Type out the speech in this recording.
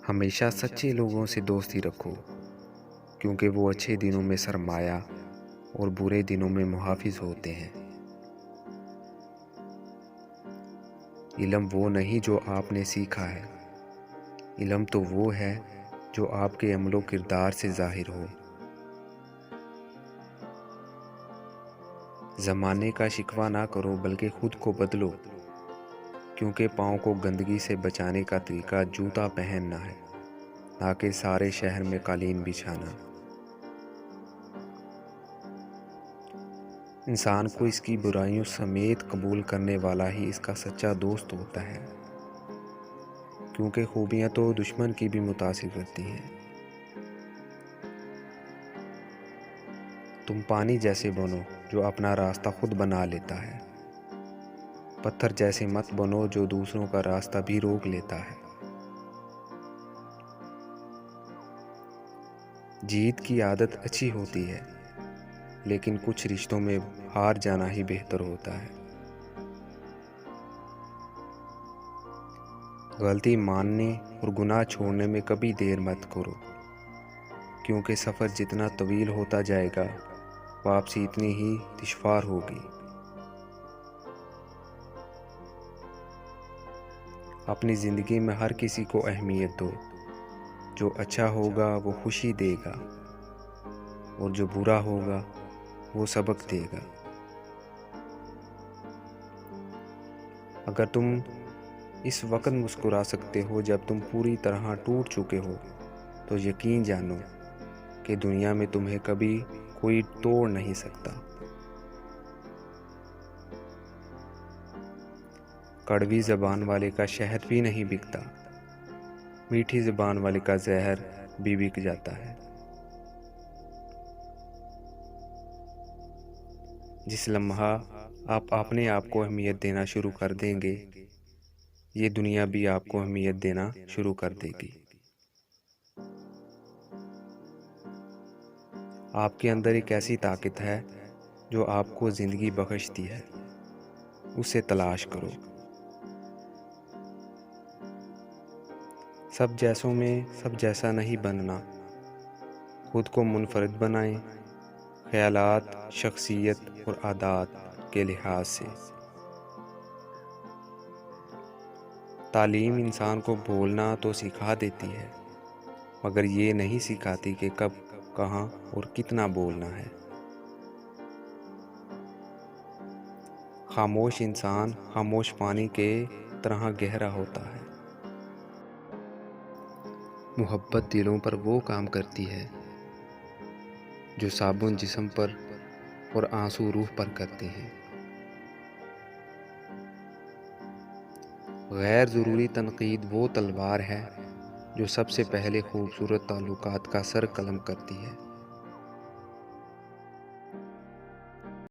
ہمیشہ سچے لوگوں سے دوستی رکھو، کیونکہ وہ اچھے دنوں میں سرمایہ اور برے دنوں میں محافظ ہوتے ہیں۔ علم وہ نہیں جو آپ نے سیکھا ہے، علم تو وہ ہے جو آپ کے عمل و کردار سے ظاہر ہو۔ زمانے کا شکوہ نہ کرو بلکہ خود کو بدلو، کیونکہ پاؤں کو گندگی سے بچانے کا طریقہ جوتا پہننا ہے، نہ کہ سارے شہر میں قالین بچھانا۔ انسان کو اس کی برائیوں سمیت قبول کرنے والا ہی اس کا سچا دوست ہوتا ہے، کیونکہ خوبیاں تو دشمن کی بھی متاثر کرتی ہیں۔ تم پانی جیسے بنو جو اپنا راستہ خود بنا لیتا ہے، پتھر جیسے مت بنو جو دوسروں کا راستہ بھی روک لیتا ہے۔ جیت کی عادت اچھی ہوتی ہے، لیکن کچھ رشتوں میں ہار جانا ہی بہتر ہوتا ہے۔ غلطی ماننے اور گناہ چھوڑنے میں کبھی دیر مت کرو، کیونکہ سفر جتنا طویل ہوتا جائے گا، واپسی اتنی ہی دشوار ہوگی۔ اپنی زندگی میں ہر کسی کو اہمیت دو، جو اچھا ہوگا وہ خوشی دے گا، اور جو برا ہوگا وہ سبق دے گا۔ اگر تم اس وقت مسکرا سکتے ہو جب تم پوری طرح ٹوٹ چکے ہو، تو یقین جانو کہ دنیا میں تمہیں کبھی کوئی توڑ نہیں سکتا۔ کڑوی زبان والے کا شہد بھی نہیں بکتا، میٹھی زبان والے کا زہر بھی بک جاتا ہے۔ جس لمحہ آپ اپنے آپ کو اہمیت دینا شروع کر دیں گے، یہ دنیا بھی آپ کو اہمیت دینا شروع کر دے گی۔ آپ کے اندر ایک ایسی طاقت ہے جو آپ کو زندگی بخشتی ہے، اسے تلاش کرو۔ سب جیسوں میں سب جیسا نہیں بننا، خود کو منفرد بنائیں، خیالات، شخصیت اور عادات کے لحاظ سے۔ تعلیم انسان کو بولنا تو سکھا دیتی ہے، مگر یہ نہیں سکھاتی کہ کب، کہاں اور کتنا بولنا ہے۔ خاموش انسان خاموش پانی کے طرح گہرا ہوتا ہے۔ محبت دلوں پر وہ کام کرتی ہے جو صابن جسم پر اور آنسو روح پر کرتے ہیں۔ غیر ضروری تنقید وہ تلوار ہے جو سب سے پہلے خوبصورت تعلقات کا سر قلم کرتی ہے۔